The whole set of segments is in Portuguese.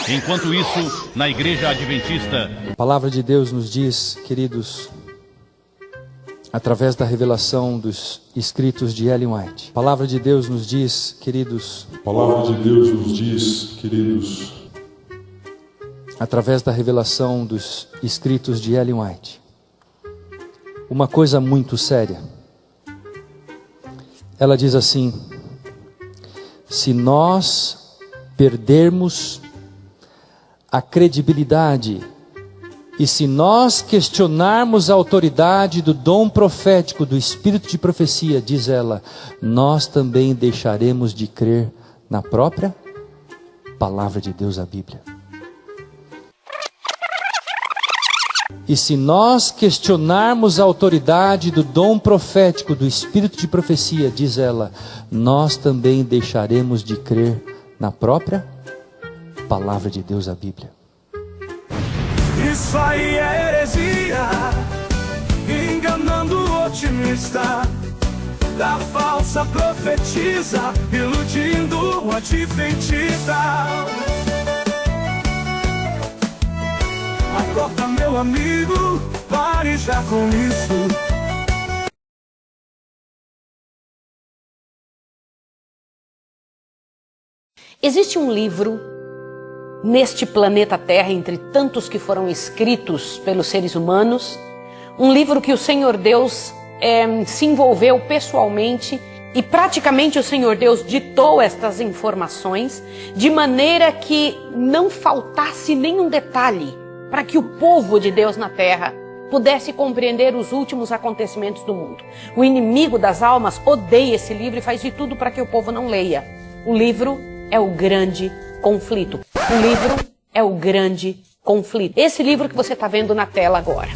Enquanto isso, na Igreja Adventista... A palavra de Deus nos diz, queridos, através da revelação dos escritos de Ellen White. A palavra de Deus nos diz, queridos... A palavra de Deus nos diz, queridos... através da revelação dos escritos de Ellen White, uma coisa muito séria. Ela diz assim: se nós perdermos a credibilidade e se nós questionarmos a autoridade do dom profético, do espírito de profecia, diz ela, nós também deixaremos de crer na própria palavra de Deus, a Bíblia. E se nós questionarmos a autoridade do dom profético, do espírito de profecia, diz ela, nós também deixaremos de crer na própria palavra de Deus, a Bíblia. Isso aí é heresia, enganando o otimista, da falsa profetisa, iludindo o adventista. Acorda, meu amigo, pare já com isso. Existe um livro neste planeta Terra, entre tantos que foram escritos pelos seres humanos, um livro que o Senhor Deus se envolveu pessoalmente e praticamente o Senhor Deus ditou estas informações de maneira que não faltasse nenhum detalhe para que o povo de Deus na Terra pudesse compreender os últimos acontecimentos do mundo. O inimigo das almas odeia esse livro e faz de tudo para que o povo não leia. O livro é o grande conflito. O livro é o grande conflito. Esse livro que você está vendo na tela agora.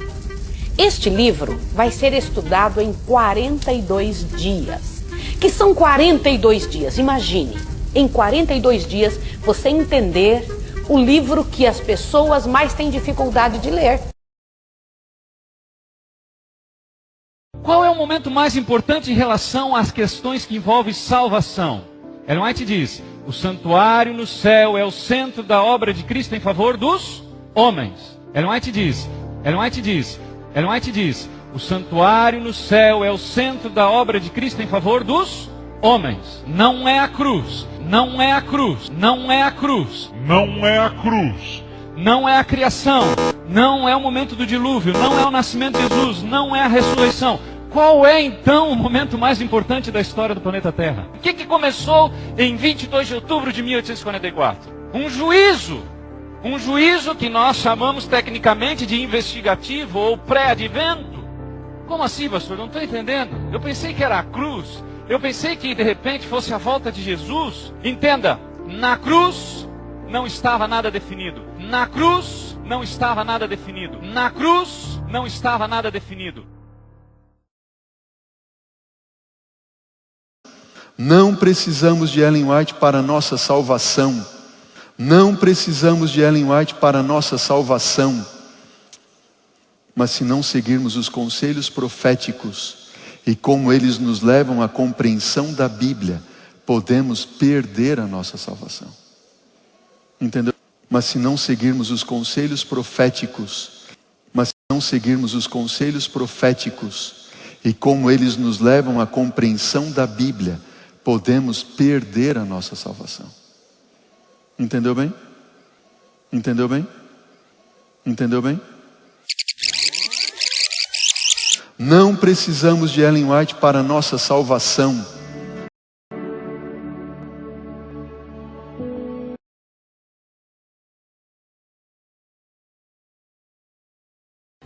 Este livro vai ser estudado em 42 dias. Que são 42 dias, imagine. Em 42 dias você entender o livro que as pessoas mais têm dificuldade de ler. Qual é o momento mais importante em relação às questões que envolvem salvação? Ellen White diz, o santuário no céu é o centro da obra de Cristo em favor dos homens. Ellen White diz, o santuário no céu é o centro da obra de Cristo em favor dos homens. Não é a cruz, não é a cruz, não é a cruz, Não é a cruz. não é a criação, não é o momento do dilúvio, não é o nascimento de Jesus, não é a ressurreição. Qual é então o momento mais importante da história do planeta Terra? O que começou em 22 de outubro de 1844? Um juízo que nós chamamos tecnicamente de investigativo ou pré-advento. Como assim, pastor? Não estou entendendo. Eu pensei que era a cruz. Eu pensei que de repente fosse a volta de Jesus. Entenda, na cruz não estava nada definido. Na cruz não estava nada definido. Na cruz não estava nada definido. Não precisamos de Ellen White para nossa salvação. Não precisamos de Ellen White para nossa salvação. Mas se não seguirmos os conselhos proféticos e como eles nos levam à compreensão da Bíblia, podemos perder a nossa salvação. Entendeu? Mas se não seguirmos os conselhos proféticos, e como eles nos levam à compreensão da Bíblia, podemos perder a nossa salvação. Entendeu bem? Entendeu bem? Entendeu bem? Não precisamos de Ellen White para nossa salvação.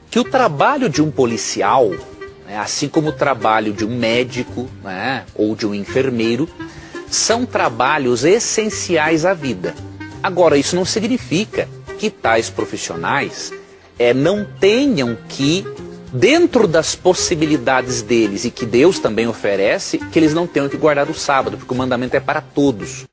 Que o trabalho de um policial, assim como o trabalho de um médico, ou de um enfermeiro, são trabalhos essenciais à vida. Agora, isso não significa que tais profissionais não tenham que, dentro das possibilidades deles e que Deus também oferece, que eles não tenham que guardar o sábado, porque o mandamento é para todos.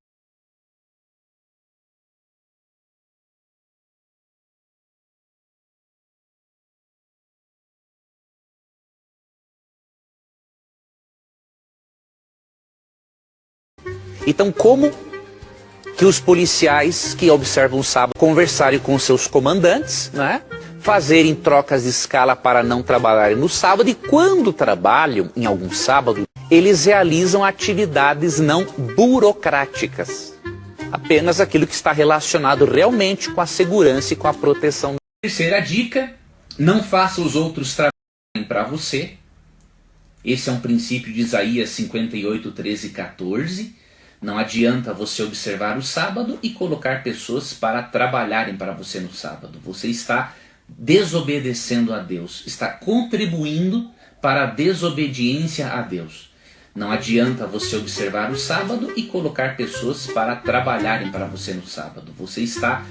Então, como que os policiais que observam o sábado conversarem com seus comandantes, né? Fazerem trocas de escala para não trabalharem no sábado, e quando trabalham em algum sábado, eles realizam atividades não burocráticas. Apenas aquilo que está relacionado realmente com a segurança e com a proteção. Terceira dica, não faça os outros trabalharem para você. Esse é um princípio de Isaías 58, 13 e 14. Não adianta você observar o sábado e colocar pessoas para trabalharem para você no sábado. Você está desobedecendo a Deus, está contribuindo para a desobediência a Deus. Não adianta você observar o sábado e colocar pessoas para trabalharem para você no sábado. Você está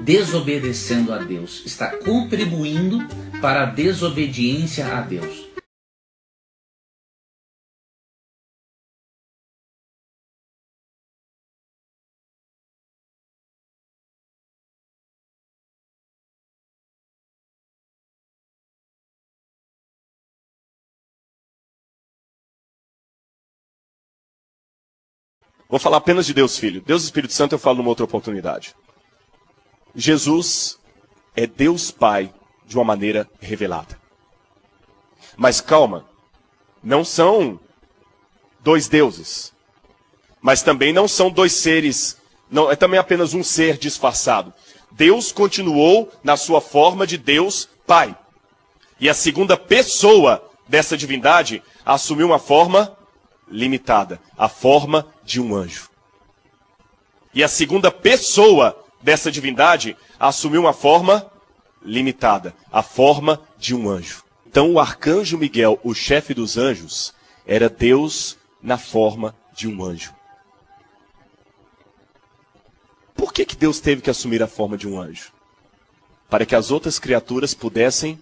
desobedecendo a Deus, está contribuindo para a desobediência a Deus. Vou falar apenas de Deus Filho. Deus Espírito Santo eu falo numa outra oportunidade. Jesus é Deus Pai de uma maneira revelada. Mas calma, não são dois deuses. Mas também não são dois seres, não, é também apenas um ser disfarçado. Deus continuou na sua forma de Deus Pai. E a segunda pessoa dessa divindade assumiu uma forma limitada, a forma de um anjo. E a segunda pessoa dessa divindade assumiu uma forma limitada, a forma de um anjo. Então o arcanjo Miguel, o chefe dos anjos, era Deus na forma de um anjo. Por que Deus teve que assumir a forma de um anjo? Para que as outras criaturas pudessem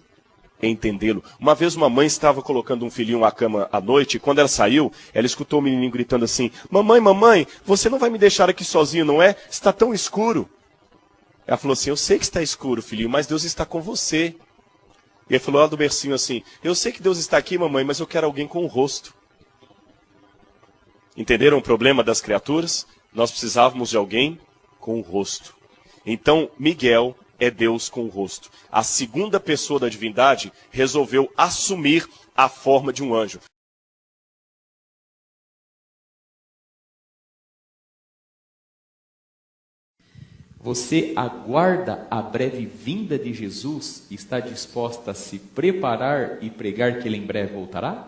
entendê-lo. Uma vez uma mãe estava colocando um filhinho na cama à noite, e quando ela saiu, ela escutou o menininho gritando assim: mamãe, mamãe, você não vai me deixar aqui sozinho, não é? Está tão escuro. Ela falou assim: eu sei que está escuro, filhinho, mas Deus está com você. E ele falou lá do bercinho assim: eu sei que Deus está aqui, mamãe, mas eu quero alguém com o rosto. Entenderam o problema das criaturas? Nós precisávamos de alguém com o rosto. Então, Miguel é Deus com o rosto. A segunda pessoa da divindade resolveu assumir a forma de um anjo. Você aguarda a breve vinda de Jesus e está disposta a se preparar e pregar que ele em breve voltará?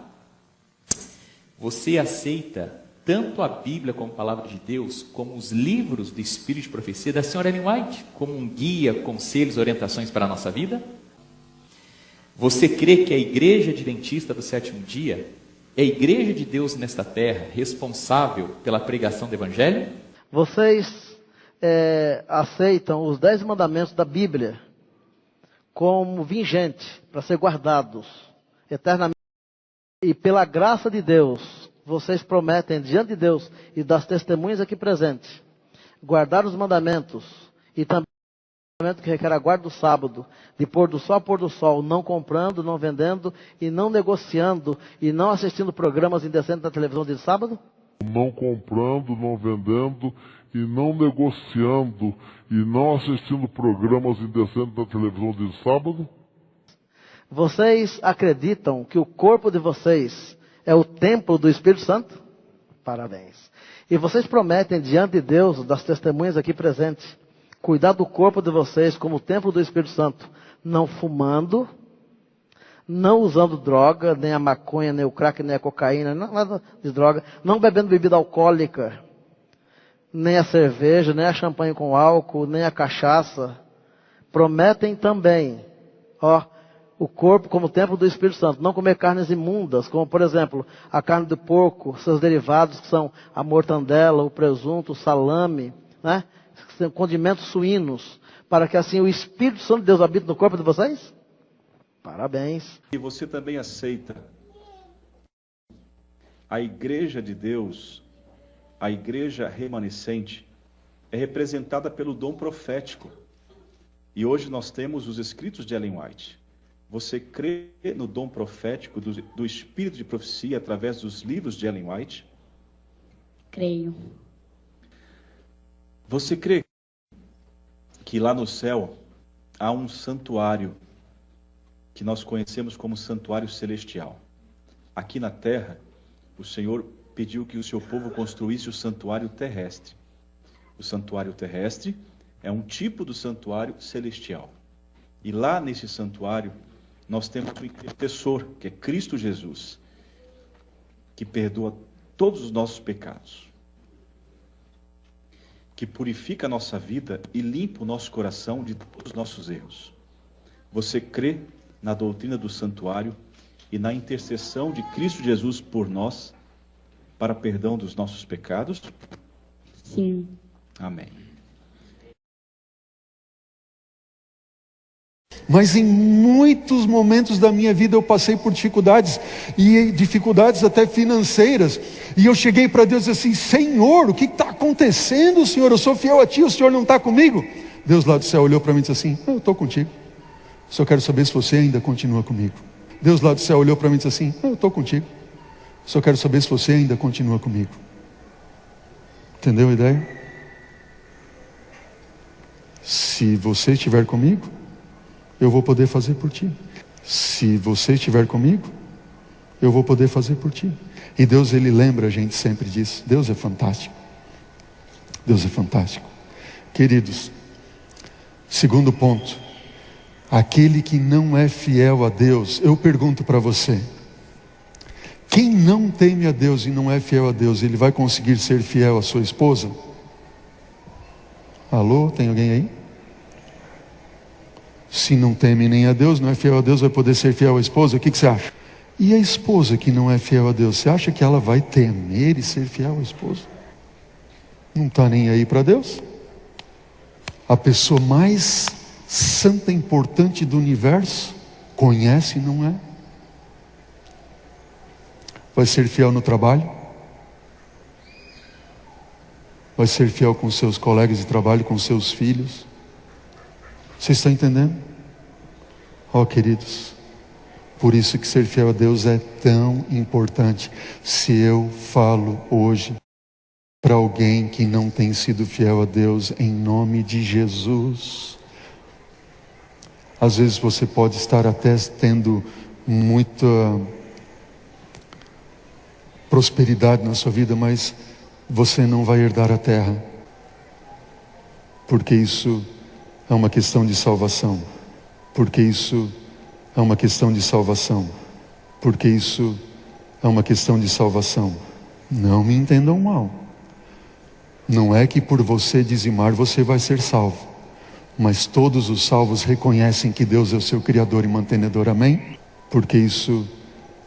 Você aceita tanto a Bíblia como a Palavra de Deus, como os livros do Espírito de Profecia da Sra. Ellen White, como um guia, conselhos, orientações para a nossa vida? Você crê que a Igreja Adventista do Sétimo Dia é a Igreja de Deus nesta terra, responsável pela pregação do Evangelho? Vocês aceitam os 10 mandamentos da Bíblia como vigentes para ser guardados eternamente, e pela graça de Deus vocês prometem diante de Deus e das testemunhas aqui presentes guardar os mandamentos, e também o mandamento que requer a guarda do sábado, de pôr do sol a pôr do sol, não comprando, não vendendo e não negociando e não assistindo programas indecentes na televisão de sábado? Não comprando, não vendendo e não negociando e não assistindo programas indecentes na televisão de sábado? Vocês acreditam que o corpo de vocês é o templo do Espírito Santo? Parabéns. E vocês prometem diante de Deus, das testemunhas aqui presentes, cuidar do corpo de vocês como o templo do Espírito Santo, não fumando, não usando droga, nem a maconha, nem o crack, nem a cocaína, nada de droga, não bebendo bebida alcoólica, nem a cerveja, nem a champanhe com álcool, nem a cachaça. Prometem também, o corpo como templo do Espírito Santo, não comer carnes imundas, como por exemplo, a carne do porco, seus derivados que são a mortandela, o presunto, o salame, né? Condimentos suínos, para que assim o Espírito Santo de Deus habite no corpo de vocês? Parabéns. E você também aceita a Igreja de Deus, a Igreja remanescente, é representada pelo dom profético. E hoje nós temos os escritos de Ellen White. Você crê no dom profético do Espírito de Profecia através dos livros de Ellen White? Creio. Você crê que lá no céu há um santuário que nós conhecemos como santuário celestial? Aqui na terra, o Senhor pediu que o seu povo construísse o santuário terrestre. O santuário terrestre é um tipo do santuário celestial. E lá nesse santuário, nós temos o intercessor, que é Cristo Jesus, que perdoa todos os nossos pecados, que purifica a nossa vida e limpa o nosso coração de todos os nossos erros. Você crê na doutrina do santuário e na intercessão de Cristo Jesus por nós, para perdão dos nossos pecados? Sim. Amém. Mas em muitos momentos da minha vida eu passei por dificuldades, e dificuldades até financeiras, e eu cheguei para Deus assim: Senhor, o que está acontecendo, Senhor? Eu sou fiel a Ti, o Senhor não está comigo? Deus lá do céu olhou para mim e disse assim: eu estou contigo, só quero saber se você ainda continua comigo. Deus lá do céu olhou para mim e disse assim: eu estou contigo, só quero saber se você ainda continua comigo. Entendeu a ideia? Se você estiver comigo, eu vou poder fazer por ti. Se você estiver comigo, eu vou poder fazer por ti. E Deus, Ele lembra a gente sempre disso. Deus é fantástico. Deus é fantástico. Queridos, segundo ponto, aquele que não é fiel a Deus, eu pergunto para você, quem não teme a Deus e não é fiel a Deus, ele vai conseguir ser fiel à sua esposa? Alô, tem alguém aí? Se não teme nem a Deus, não é fiel a Deus, vai poder ser fiel à esposa? O que você acha? E a esposa que não é fiel a Deus, você acha que ela vai temer e ser fiel à esposa? Não está nem aí para Deus? A pessoa mais santa e importante do universo, conhece e não é? Vai ser fiel no trabalho? Vai ser fiel com seus colegas de trabalho, com seus filhos? Vocês estão entendendo? Ó, queridos, por isso que ser fiel a Deus é tão importante. Se eu falo hoje para alguém que não tem sido fiel a Deus, em nome de Jesus, às vezes você pode estar até tendo muita prosperidade na sua vida, mas você não vai herdar a terra, porque isso é uma questão de salvação. Porque isso é uma questão de salvação. Porque isso é uma questão de salvação. Não me entendam mal. Não é que por você dizimar você vai ser salvo. Mas todos os salvos reconhecem que Deus é o seu Criador e mantenedor. Amém? Porque isso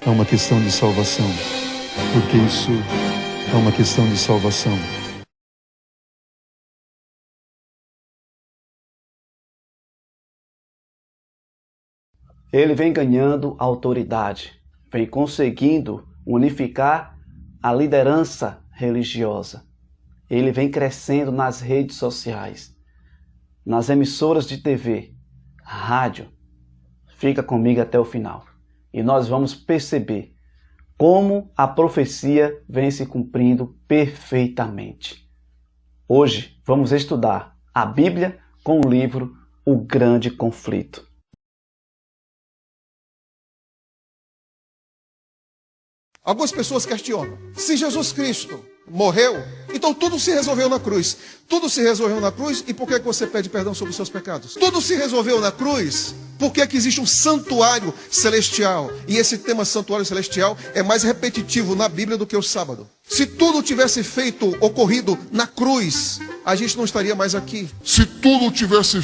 é uma questão de salvação. Porque isso é uma questão de salvação. Ele vem ganhando autoridade, vem conseguindo unificar a liderança religiosa. Ele vem crescendo nas redes sociais, nas emissoras de TV, rádio. Fica comigo até o final e nós vamos perceber como a profecia vem se cumprindo perfeitamente. Hoje vamos estudar a Bíblia com o livro O Grande Conflito. Algumas pessoas questionam: se Jesus Cristo morreu, então tudo se resolveu na cruz. Tudo se resolveu na cruz, e por que você pede perdão sobre os seus pecados? Tudo se resolveu na cruz, por que existe um santuário celestial? E esse tema santuário celestial é mais repetitivo na Bíblia do que o sábado. Se tudo tivesse ocorrido na cruz, a gente não estaria mais aqui. Se tudo tivesse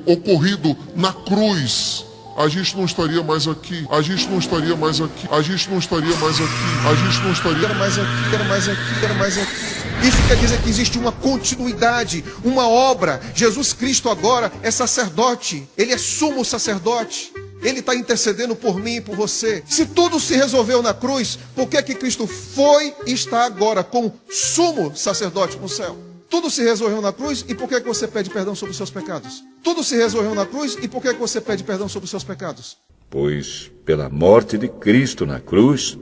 ocorrido na cruz, a gente não estaria mais aqui. A gente não estaria mais aqui. A gente não estaria mais aqui. A gente não estaria mais aqui. Quero mais aqui, quero mais aqui. Isso quer dizer que existe uma continuidade, uma obra. Jesus Cristo agora é sacerdote. Ele é sumo sacerdote. Ele está intercedendo por mim e por você. Se tudo se resolveu na cruz, por que Cristo foi e está agora como sumo sacerdote no céu? Tudo se resolveu na cruz, e por que você pede perdão sobre os seus pecados? Tudo se resolveu na cruz, e por que você pede perdão sobre os seus pecados? Pois, pela morte de Cristo na cruz,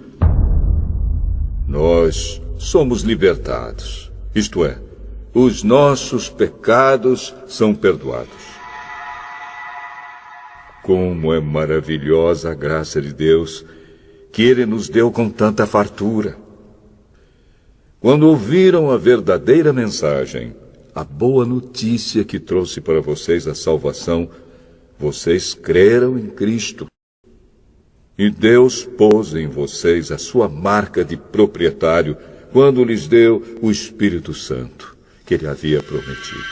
nós somos libertados. Isto é, os nossos pecados são perdoados. Como é maravilhosa a graça de Deus, que Ele nos deu com tanta fartura. Quando ouviram a verdadeira mensagem, a boa notícia que trouxe para vocês a salvação, vocês creram em Cristo. E Deus pôs em vocês a sua marca de proprietário quando lhes deu o Espírito Santo, que Ele havia prometido.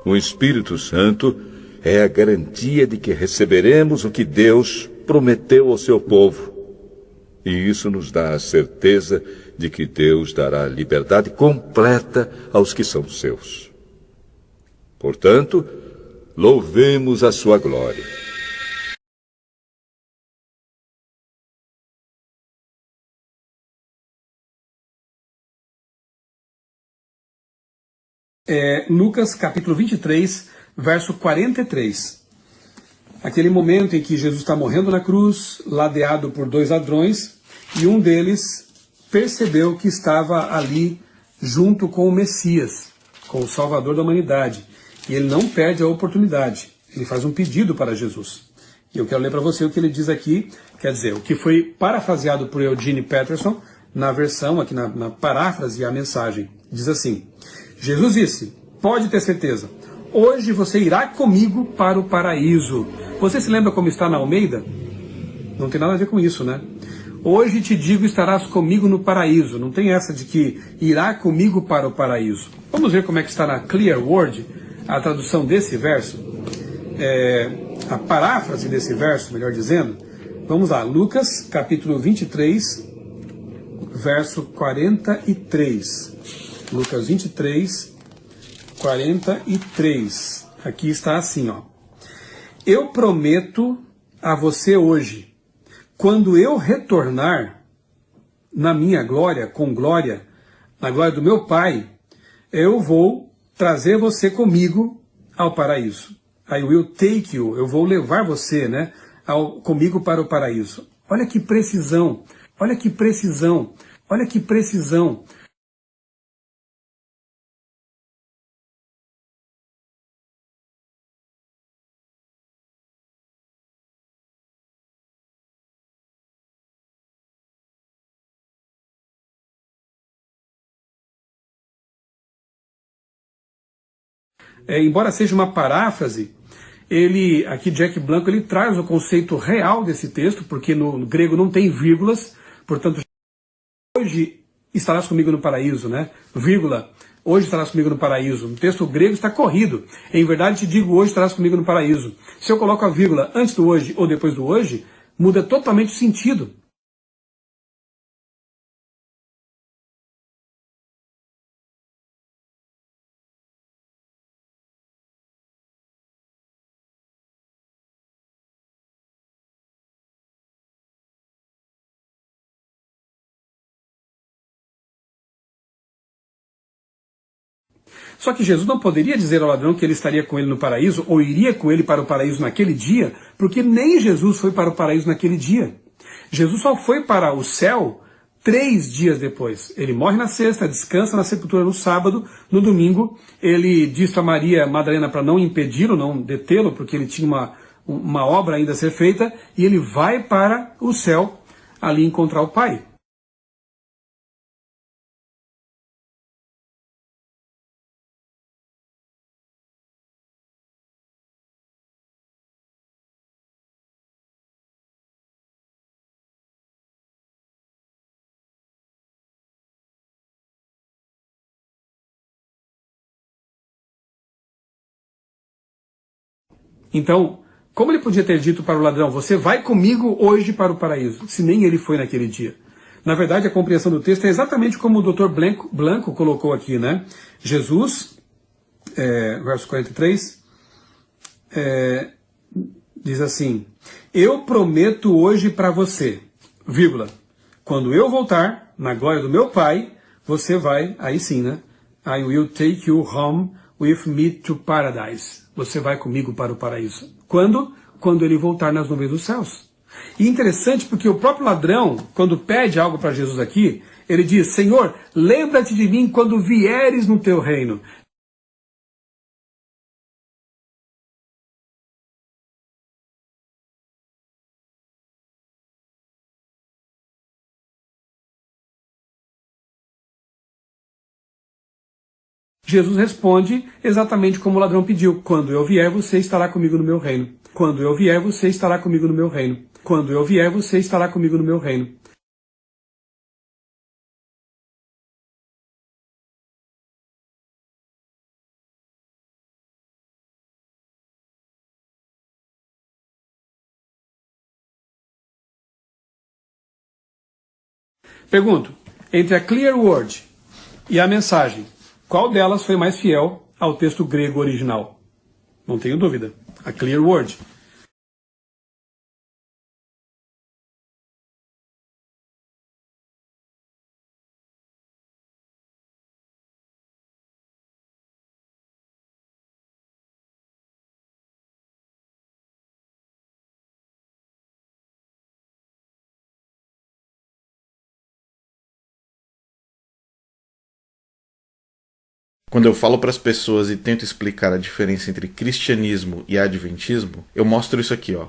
O Espírito Santo é a garantia de que receberemos o que Deus prometeu ao seu povo. E isso nos dá a certeza de que Deus dará liberdade completa aos que são seus. Portanto, louvemos a sua glória. Lucas capítulo 23, verso 43. Aquele momento em que Jesus está morrendo na cruz, ladeado por 2 ladrões, e um deles percebeu que estava ali junto com o Messias, com o Salvador da humanidade. E ele não perde a oportunidade. Ele faz um pedido para Jesus. E eu quero ler para você o que ele diz aqui, quer dizer, o que foi parafraseado por Eugene Peterson, na versão, aqui na paráfrase, a mensagem. Diz assim: Jesus disse, pode ter certeza, hoje você irá comigo para o paraíso. Você se lembra como está na Almeida? Não tem nada a ver com isso, né? Hoje te digo, estarás comigo no paraíso. Não tem essa de que irá comigo para o paraíso. Vamos ver como é que está na Clear Word, a tradução desse verso. A paráfrase desse verso, melhor dizendo. Vamos lá, Lucas, capítulo 23, verso 43. Lucas 23, 43. Aqui está assim, ó. Eu prometo a você hoje, quando eu retornar na minha glória, com glória, na glória do meu Pai, eu vou trazer você comigo ao paraíso. I will take you, eu vou levar você, né, comigo para o paraíso. Olha que precisão, olha que precisão, olha que precisão. Embora seja uma paráfrase, aqui Jack Blanco, ele traz o conceito real desse texto, porque no grego não tem vírgulas, portanto, hoje estarás comigo no paraíso, né? Vírgula, hoje estarás comigo no paraíso. No texto grego está corrido. Em verdade te digo, hoje estarás comigo no paraíso. Se eu coloco a vírgula antes do hoje ou depois do hoje, muda totalmente o sentido. Só que Jesus não poderia dizer ao ladrão que ele estaria com ele no paraíso, ou iria com ele para o paraíso naquele dia, porque nem Jesus foi para o paraíso naquele dia. Jesus só foi para o céu 3 dias depois. Ele morre na sexta, descansa na sepultura no sábado, no domingo ele diz para Maria Madalena para não impedi-lo, não detê-lo, porque ele tinha uma obra ainda a ser feita, e ele vai para o céu ali encontrar o Pai. Então, como ele podia ter dito para o ladrão, você vai comigo hoje para o paraíso, se nem ele foi naquele dia? Na verdade, a compreensão do texto é exatamente como o Dr. Blanco colocou aqui, né? Jesus, verso 43, diz assim, eu prometo hoje para você, vírgula, quando eu voltar na glória do meu Pai, você vai, aí sim, né? I will take you home with me to paradise. Você vai comigo para o paraíso. Quando? Quando ele voltar nas nuvens dos céus. E interessante porque o próprio ladrão, quando pede algo para Jesus aqui, Ele diz: Senhor, lembra-te de mim quando vieres no teu reino. Jesus responde exatamente como o ladrão pediu: quando eu vier, você estará comigo no meu reino. Quando eu vier, você estará comigo no meu reino. Quando eu vier, você estará comigo no meu reino. Pergunto, entre a Clear Word e a mensagem, qual delas foi mais fiel ao texto grego original? Não tenho dúvida, a Clear Word. Quando eu falo para as pessoas e tento explicar a diferença entre cristianismo e adventismo, eu mostro isso aqui, ó.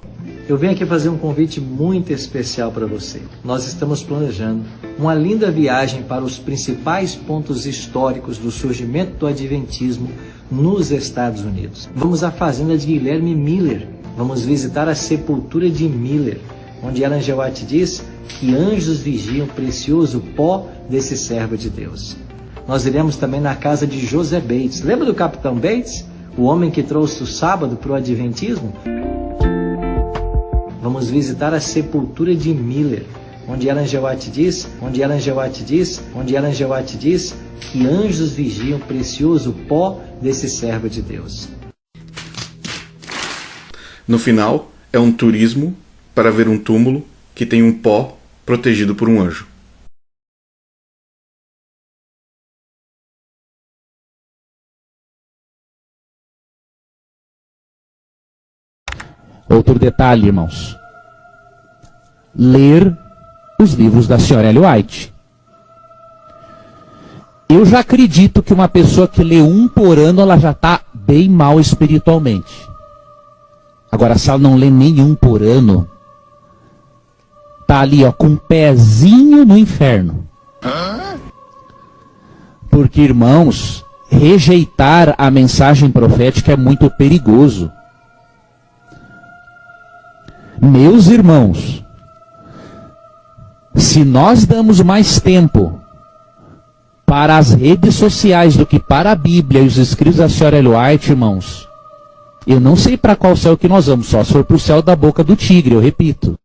Eu venho aqui fazer um convite muito especial para você. Nós estamos planejando uma linda viagem para os principais pontos históricos do surgimento do adventismo nos Estados Unidos. Vamos à fazenda de Guilherme Miller. Vamos visitar a sepultura de Miller, onde Ellen G. White diz que anjos vigiam o precioso pó desse servo de Deus. Nós iremos também na casa de José Bates. Lembra do Capitão Bates? O homem que trouxe o sábado para o adventismo? Vamos visitar a sepultura de Miller, onde Ellen G. White diz que anjos vigiam o precioso pó desse servo de Deus. No final, é um turismo para ver um túmulo que tem um pó protegido por um anjo. Outro detalhe, irmãos. Ler os livros da senhora Ellen White. Eu já acredito que uma pessoa que lê um por ano, ela já está bem mal espiritualmente. Agora, se ela não lê nenhum por ano, tá ali, ó, com um pezinho no inferno. Porque, irmãos, rejeitar a mensagem profética é muito perigoso. Meus irmãos, se nós damos mais tempo para as redes sociais do que para a Bíblia e os escritos da senhora Ellen White, irmãos, eu não sei para qual céu que nós vamos, só se for para o céu da boca do tigre, eu repito.